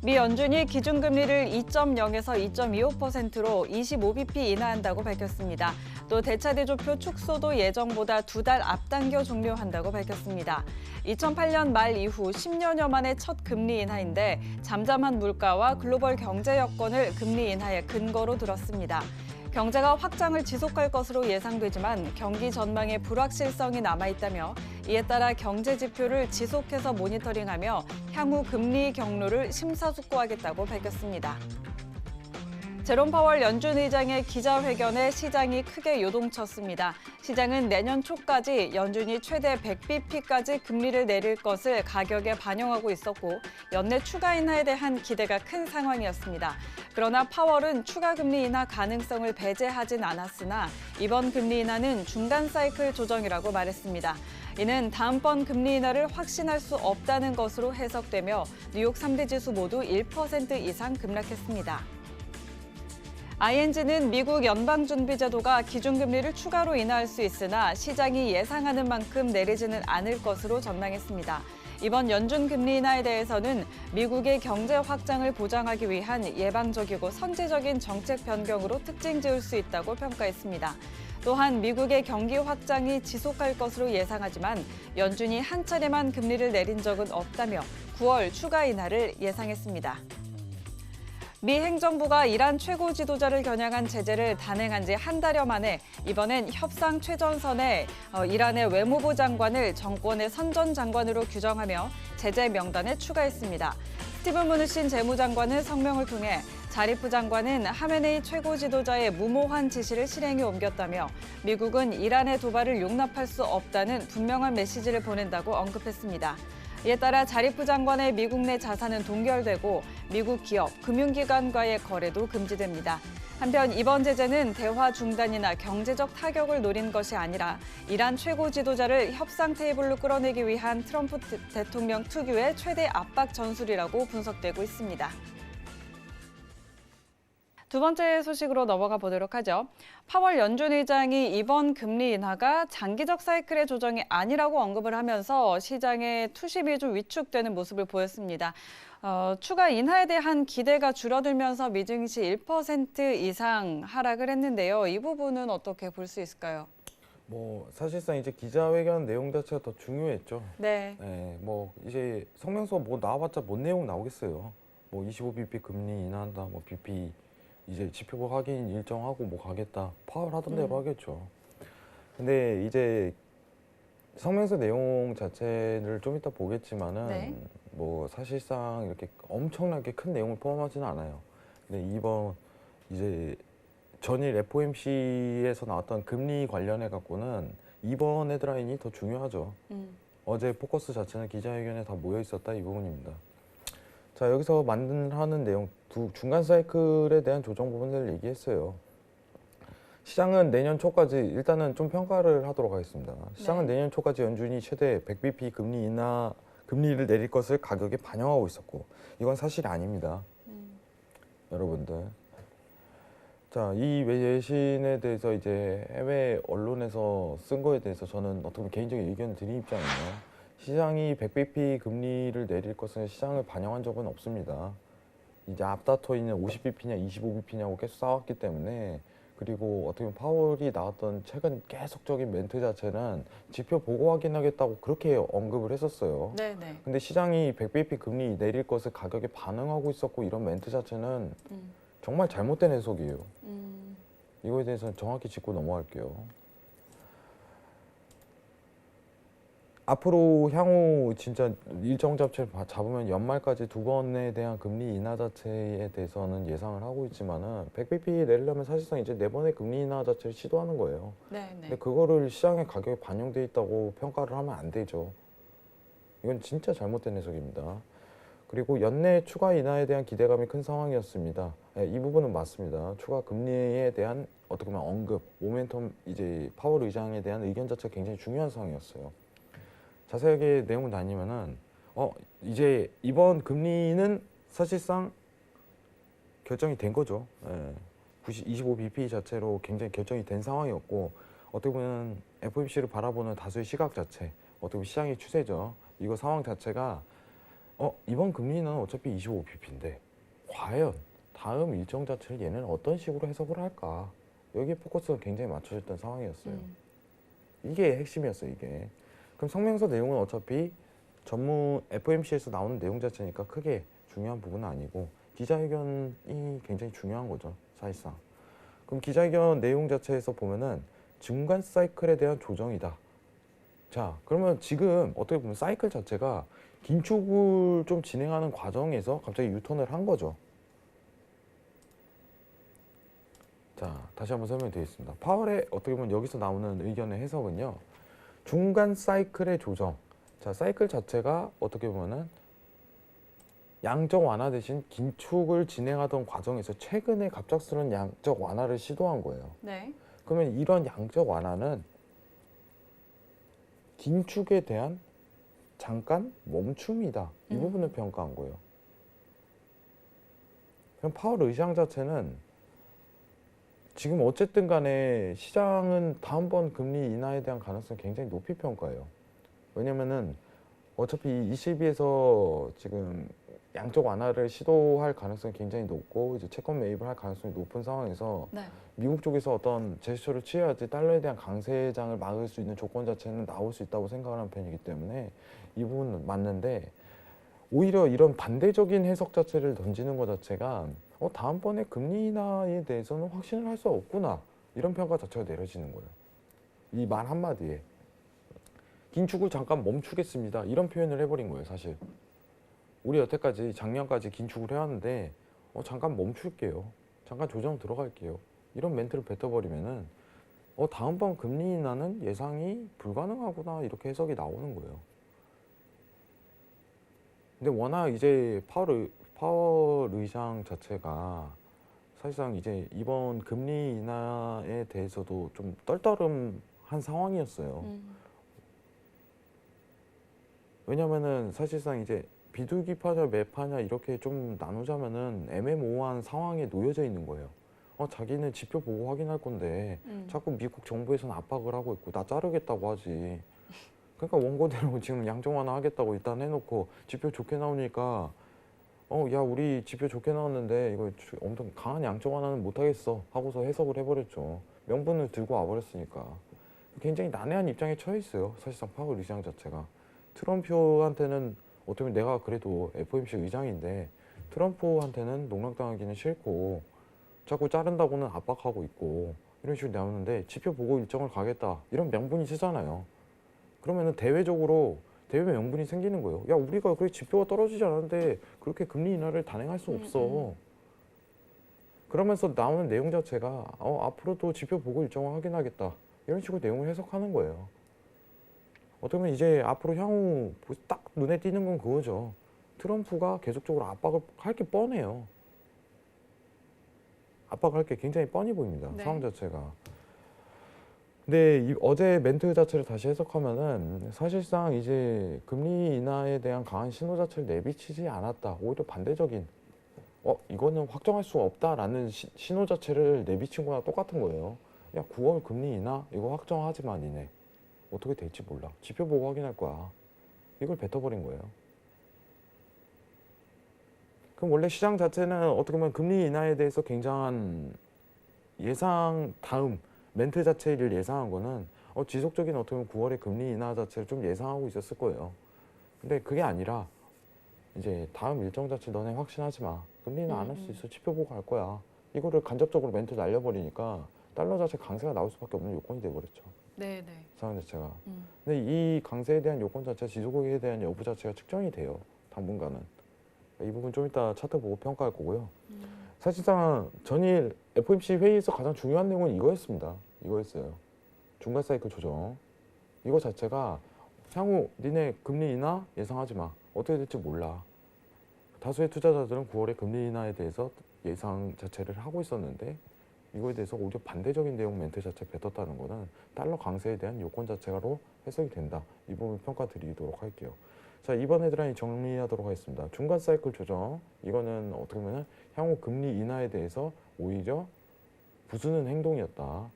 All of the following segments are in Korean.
미 연준이 기준금리를 2.0에서 2.25%로 25bp 인하한다고 밝혔습니다. 또 대차대조표 축소도 예정보다 2달 앞당겨 종료한다고 밝혔습니다. 2008년 말 이후 10년여 만의 첫 금리 인하인데 잠잠한 물가와 글로벌 경제 여건을 금리 인하의 근거로 들었습니다. 경제가 확장을 지속할 것으로 예상되지만 경기 전망에 불확실성이 남아있다며 이에 따라 경제 지표를 지속해서 모니터링하며 향후 금리 경로를 심사숙고하겠다고 밝혔습니다. 제롬 파월 연준 의장의 기자회견에 시장이 크게 요동쳤습니다. 시장은 내년 초까지 연준이 최대 100bp까지 금리를 내릴 것을 가격에 반영하고 있었고 연내 추가 인하에 대한 기대가 큰 상황이었습니다. 그러나 파월은 추가 금리 인하 가능성을 배제하진 않았으나 이번 금리 인하는 중간 사이클 조정이라고 말했습니다. 이는 다음번 금리 인하를 확신할 수 없다는 것으로 해석되며 뉴욕 3대 지수 모두 1% 이상 급락했습니다. ING는 미국 연방준비제도가 기준금리를 추가로 인하할 수 있으나 시장이 예상하는 만큼 내리지는 않을 것으로 전망했습니다. 이번 연준 금리 인하에 대해서는 미국의 경제 확장을 보장하기 위한 예방적이고 선제적인 정책 변경으로 특징 지을 수 있다고 평가했습니다. 또한 미국의 경기 확장이 지속할 것으로 예상하지만 연준이 한 차례만 금리를 내린 적은 없다며 9월 추가 인하를 예상했습니다. 미 행정부가 이란 최고 지도자를 겨냥한 제재를 단행한 지 한 달여 만에 이번엔 협상 최전선에 이란의 외무부 장관을 정권의 선전 장관으로 규정하며 제재 명단에 추가했습니다. 스티븐 무누신 재무장관은 성명을 통해 자리프 장관은 하메네이 최고 지도자의 무모한 지시를 실행에 옮겼다며 미국은 이란의 도발을 용납할 수 없다는 분명한 메시지를 보낸다고 언급했습니다. 이에 따라 자리프 장관의 미국 내 자산은 동결되고 미국 기업, 금융기관과의 거래도 금지됩니다. 한편 이번 제재는 대화 중단이나 경제적 타격을 노린 것이 아니라 이란 최고 지도자를 협상 테이블로 끌어내기 위한 트럼프 대통령 특유의 최대 압박 전술이라고 분석되고 있습니다. 두 번째 소식으로 넘어가 보도록 하죠. 파월 연준 의장이 이번 금리 인하가 장기적 사이클의 조정이 아니라고 언급을 하면서 시장의 투심이 좀 위축되는 모습을 보였습니다. 추가 인하에 대한 기대가 줄어들면서 미증시 1% 이상 하락을 했는데요. 이 부분은 어떻게 볼 수 있을까요? 사실상 이제 기자회견 내용 자체가 더 중요했죠. 네. 이제 성명서 나와봤자 뭔 내용 나오겠어요. 25bp 금리 인하한다, bp 이제 지표 확인 일정하고 가겠다. 파월 하던 대로 하겠죠. 근데 이제 성명서 내용 자체를 좀 이따 보겠지만은 네. 사실상 이렇게 엄청나게 큰 내용을 포함하지는 않아요. 근데 이번 이제 전일 FOMC에서 나왔던 금리 관련해 갖고는 이번 헤드라인이 더 중요하죠. 어제 포커스 자체는 기자회견에 다 모여 있었다 이 부분입니다. 자, 여기서 하는 내용 중간 사이클에 대한 조정 부분을 얘기했어요. 시장은 내년 초까지 일단은 좀 평가를 하도록 하겠습니다. 시장은 내년 초까지 연준이 최대 100bp 금리를 내릴 것을 가격에 반영하고 있었고 이건 사실이 아닙니다. 여러분들. 자, 이 외신에 대해서 이제 해외 언론에서 쓴 거에 대해서 저는 어떻게 보면 개인적인 의견을 드린 입장이에요. 시장이 100bp 금리를 내릴 것은 시장을 반영한 적은 없습니다. 이제 앞다퉈 있는 50bp냐 25bp냐고 계속 싸웠기 때문에 그리고 어떻게 보면 파월이 나왔던 최근 계속적인 멘트 자체는 지표 보고 확인하겠다고 그렇게 언급을 했었어요. 네네. 근데 시장이 100bp 금리 내릴 것을 가격에 반응하고 있었고 이런 멘트 자체는 정말 잘못된 해석이에요. 이거에 대해서는 정확히 짚고 넘어갈게요. 앞으로 향후 진짜 일정 자체를 잡으면 연말까지 두 번에 대한 금리 인하 자체에 대해서는 예상을 하고 있지만은 100bp 내리려면 사실상 이제 네 번의 금리 인하 자체를 시도하는 거예요. 근데 그거를 시장의 가격에 반영돼 있다고 평가를 하면 안 되죠. 이건 진짜 잘못된 해석입니다. 그리고 연내 추가 인하에 대한 기대감이 큰 상황이었습니다. 이 부분은 맞습니다. 추가 금리에 대한 어떻게 보면 언급, 모멘텀 이제 파월 의장에 대한 의견 자체가 굉장히 중요한 상황이었어요. 자세하게 내용을 다니면은 이제 이번 금리는 사실상 결정이 된 거죠. 25bp 자체로 굉장히 결정이 된 상황이었고 어떻게 보면 FOMC를 바라보는 다수의 시각 자체, 어떻게 보면 시장의 추세죠. 이거 상황 자체가 이번 금리 인하는 어차피 25bp인데 과연 다음 일정 자체를 얘는 어떤 식으로 해석을 할까? 여기에 포커스가 굉장히 맞춰졌던 상황이었어요. 이게 핵심이었어요, 이게. 그럼 성명서 내용은 어차피 전문 FOMC에서 나오는 내용 자체니까 크게 중요한 부분은 아니고 기자회견이 굉장히 중요한 거죠, 사실상. 그럼 기자회견 내용 자체에서 보면은 중간 사이클에 대한 조정이다. 자, 그러면 지금 어떻게 보면 사이클 자체가 긴축을 좀 진행하는 과정에서 갑자기 유턴을 한 거죠. 자, 다시 한번 설명드리겠습니다. 파월의 어떻게 보면 여기서 나오는 의견의 해석은요. 중간 사이클의 조정. 자, 사이클 자체가 어떻게 보면은 양적 완화 대신 긴축을 진행하던 과정에서 최근에 갑작스러운 양적 완화를 시도한 거예요. 네. 그러면 이런 양적 완화는 긴축에 대한 잠깐 멈춤이다. 이 부분을 평가한 거예요. 그럼 파월 의장 자체는 지금 어쨌든 간에 시장은 다음번 금리 인하에 대한 가능성을 굉장히 높이 평가해요. 왜냐면은 어차피 ECB에서 지금 양적 완화를 시도할 가능성이 굉장히 높고 이제 채권 매입을 할 가능성이 높은 상황에서 네. 미국 쪽에서 어떤 제스처를 취해야지 달러에 대한 강세장을 막을 수 있는 조건 자체는 나올 수 있다고 생각하는 편이기 때문에 이 부분은 맞는데 오히려 이런 반대적인 해석 자체를 던지는 것 자체가 다음번에 금리 인하에 대해서는 확신을 할 수 없구나 이런 평가 자체가 내려지는 거예요. 이 말 한마디에 긴축을 잠깐 멈추겠습니다 이런 표현을 해버린 거예요. 사실 우리 여태까지 작년까지 긴축을 해왔는데 잠깐 멈출게요. 잠깐 조정 들어갈게요. 이런 멘트를 뱉어버리면은 다음번 금리 인하는 예상이 불가능하구나 이렇게 해석이 나오는 거예요. 근데 워낙 이제 파월 의장 자체가 사실상 이제 이번 금리 인하에 대해서도 좀 떨떠름한 상황이었어요. 왜냐면은 사실상 이제 비둘기파냐 매파냐 이렇게 좀 나누자면은 애매모호한 상황에 놓여져 있는 거예요. 자기는 지표 보고 확인할 건데 자꾸 미국 정부에서는 압박을 하고 있고 나 자르겠다고 하지. 그러니까 원고대로 지금 양적 완화 하겠다고 일단 해놓고 지표 좋게 나오니까 야 우리 지표 좋게 나왔는데 이거 엄청 강한 양적 완화는 못하겠어 하고서 해석을 해버렸죠. 명분을 들고 와버렸으니까. 굉장히 난해한 입장에 처해 있어요. 사실상 파월 의장 자체가. 트럼프한테는 어떻게 보면 내가 그래도 FOMC 의장인데 트럼프한테는 농락당하기는 싫고 자꾸 자른다고는 압박하고 있고 이런 식으로 나오는데 지표 보고 일정을 가겠다 이런 명분이 쓰잖아요. 그러면은 대외적으로 대외 명분이 생기는 거예요. 야 우리가 그렇게 지표가 떨어지지 않았는데 그렇게 금리 인하를 단행할 수 없어. 그러면서 나오는 내용 자체가 앞으로도 지표 보고 일정을 확인하겠다 이런 식으로 내용을 해석하는 거예요. 어떻게 보면 이제 앞으로 향후 딱 눈에 띄는 건 그거죠. 트럼프가 계속적으로 압박을 할 게 뻔해요. 압박할 게 굉장히 뻔히 보입니다. 네. 상황 자체가. 근데 어제 멘트 자체를 다시 해석하면은 사실상 이제 금리 인하에 대한 강한 신호 자체를 내비치지 않았다. 오히려 반대적인 이거는 확정할 수 없다라는 신호 자체를 내비친 거랑 똑같은 거예요. 야 9월 금리 인하 이거 확정하지 마 니네. 어떻게 될지 몰라. 지표 보고 확인할 거야. 이걸 뱉어버린 거예요. 그럼 원래 시장 자체는 어떻게 보면 금리 인하에 대해서 굉장한 예상 다음 멘트 자체를 예상한 거는 지속적인 어떻게 보면 9월의 금리 인하 자체를 좀 예상하고 있었을 거예요. 근데 그게 아니라 이제 다음 일정 자체 너네 확신하지 마. 금리 인하 안 할 수 있어. 지표 보고 갈 거야. 이거를 간접적으로 멘트 날려버리니까 달러 자체 강세가 나올 수밖에 없는 요건이 돼버렸죠. 네. 상황 자체가. 근데 이 강세에 대한 요건 자체, 지속에 대한 여부 자체가 측정이 돼요. 당분간은. 이 부분 좀 이따 차트 보고 평가할 거고요. 사실상 전일 FOMC 회의에서 가장 중요한 내용은 이거였습니다. 이거였어요. 중간 사이클 조정. 이거 자체가 향후 니네 금리 인하 예상하지 마. 어떻게 될지 몰라. 다수의 투자자들은 9월에 금리 인하에 대해서 예상 자체를 하고 있었는데 이거에 대해서 오히려 반대적인 내용 멘트 자체 뱉었다는 거는 달러 강세에 대한 요건 자체로 해석이 된다. 이 부분 평가 드리도록 할게요. 자, 이번 헤드라인 정리하도록 하겠습니다. 중간 사이클 조정. 이거는 어떻게 보면 향후 금리 인하에 대해서 오히려 부수는 행동이었다.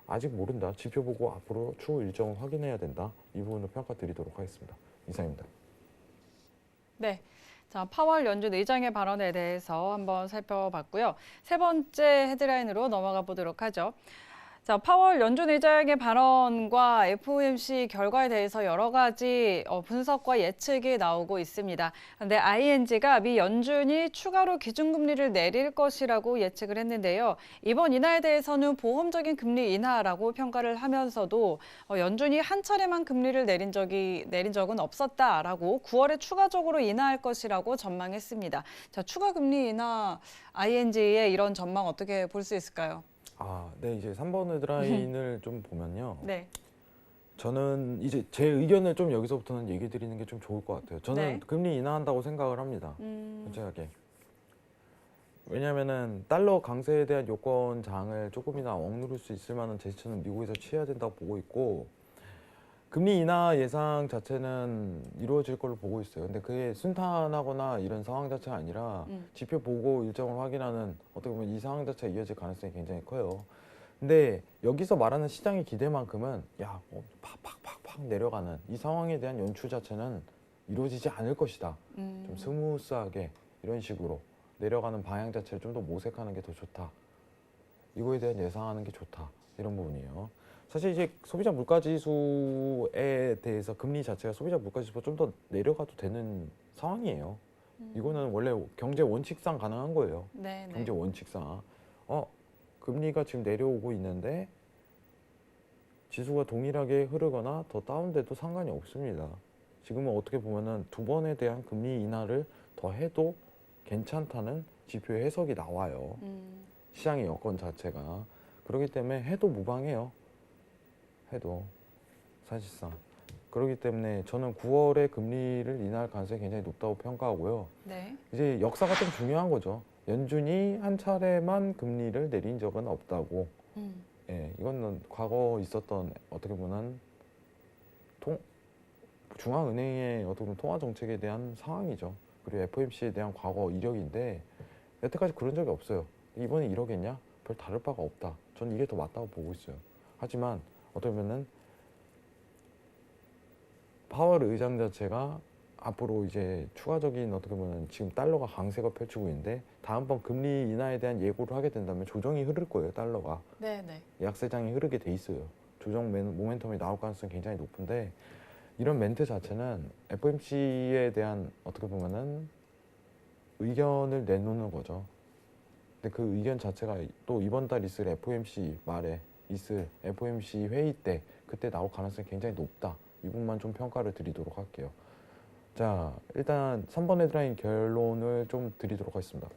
아직 모른다. 지표 보고 앞으로 추후 일정을 확인해야 된다. 이 부분을 평가 드리도록 하겠습니다. 이상입니다. 네. 자, 파월 연준 의장의 발언에 대해서 한번 살펴봤고요. 세 번째 헤드라인으로 넘어가 보도록 하죠. 자, 파월 연준 의장의 발언과 FOMC 결과에 대해서 여러 가지 분석과 예측이 나오고 있습니다. 그런데 ING가 미 연준이 추가로 기준금리를 내릴 것이라고 예측을 했는데요. 이번 인하에 대해서는 보험적인 금리 인하라고 평가를 하면서도 연준이 한 차례만 금리를 내린 적은 없었다라고 9월에 추가적으로 인하할 것이라고 전망했습니다. 자, 추가 금리 인하 ING의 이런 전망 어떻게 볼 수 있을까요? 네, 이제 3번 헤드라인을 좀 보면요. 네. 저는 이제 제 의견을 좀 여기서부터는 얘기 드리는 게 좀 좋을 것 같아요. 저는 네. 금리 인하한다고 생각을 합니다. 솔직하게. 왜냐면은 달러 강세에 대한 요건장을 조금이나 억누를 수 있을 만한 제스처는 미국에서 취해야 된다고 보고 있고, 금리 인하 예상 자체는 이루어질 걸로 보고 있어요. 근데 그게 순탄하거나 이런 상황 자체가 아니라 지표 보고 일정을 확인하는, 어떻게 보면 이 상황 자체가 이어질 가능성이 굉장히 커요. 근데 여기서 말하는 시장의 기대만큼은 팍팍팍팍 내려가는 이 상황에 대한 연출 자체는 이루어지지 않을 것이다. 좀 스무스하게 이런 식으로 내려가는 방향 자체를 좀 더 모색하는 게 더 좋다. 이거에 대한 예상하는 게 좋다. 이런 부분이에요. 사실 이제 소비자 물가지수에 대해서 금리 자체가 소비자 물가지수가 좀 더 내려가도 되는 상황이에요. 이거는 원래 경제 원칙상 가능한 거예요. 네, 경제 원칙상. 금리가 지금 내려오고 있는데 지수가 동일하게 흐르거나 더 다운돼도 상관이 없습니다. 지금은 어떻게 보면은 두 번에 대한 금리 인하를 더 해도 괜찮다는 지표의 해석이 나와요. 시장의 여건 자체가. 그렇기 때문에 해도 무방해요. 해도 사실상. 그렇기 때문에 저는 9월에 금리를 인하할 가능성이 굉장히 높다고 평가하고요. 네. 이제 역사가 좀 중요한 거죠. 연준이 한 차례만 금리를 내린 적은 없다고. 예, 이거는 과거 있었던 어떻게 보면 중앙은행의 어떻게 보면 통화 정책에 대한 상황이죠. 그리고 FOMC에 대한 과거 이력인데 여태까지 그런 적이 없어요. 이번에 이러겠냐? 별 다를 바가 없다. 저는 이게 더 맞다고 보고 있어요. 하지만 어떻게 보면은 파월 의장 자체가 앞으로 이제 추가적인 어떻게 보면 지금 달러가 강세가 펼치고 있는데 다음번 금리 인하에 대한 예고를 하게 된다면 조정이 흐를 거예요. 달러가. 네, 네. 약세장이 흐르게 돼 있어요. 조정 모멘텀이 나올 가능성이 굉장히 높은데 이런 멘트 자체는 FOMC에 대한 어떻게 보면은 의견을 내놓는 거죠. 근데 그 의견 자체가 또 이번 달 있을 FOMC 말에 있을 FOMC 회의 때 그때 나올 가능성이 굉장히 높다. 이 부분만 좀 평가를 드리도록 할게요. 자, 일단 3번 헤드라인 결론을 좀 드리도록 하겠습니다.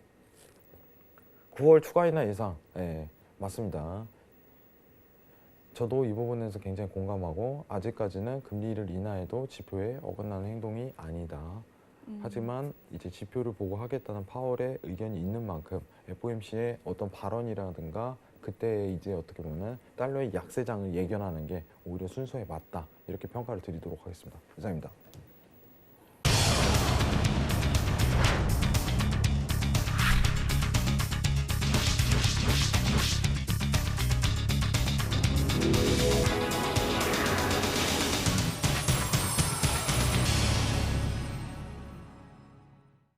9월 추가 인하 예상. 네, 맞습니다. 저도 이 부분에서 굉장히 공감하고 아직까지는 금리를 인하해도 지표에 어긋나는 행동이 아니다. 하지만 이제 지표를 보고 하겠다는 파월의 의견이 있는 만큼 FOMC의 어떤 발언이라든가 그때 이제 어떻게 보면 달러의 약세장을 예견하는 게 오히려 순서에 맞다. 이렇게 평가를 드리도록 하겠습니다. 이상입니다.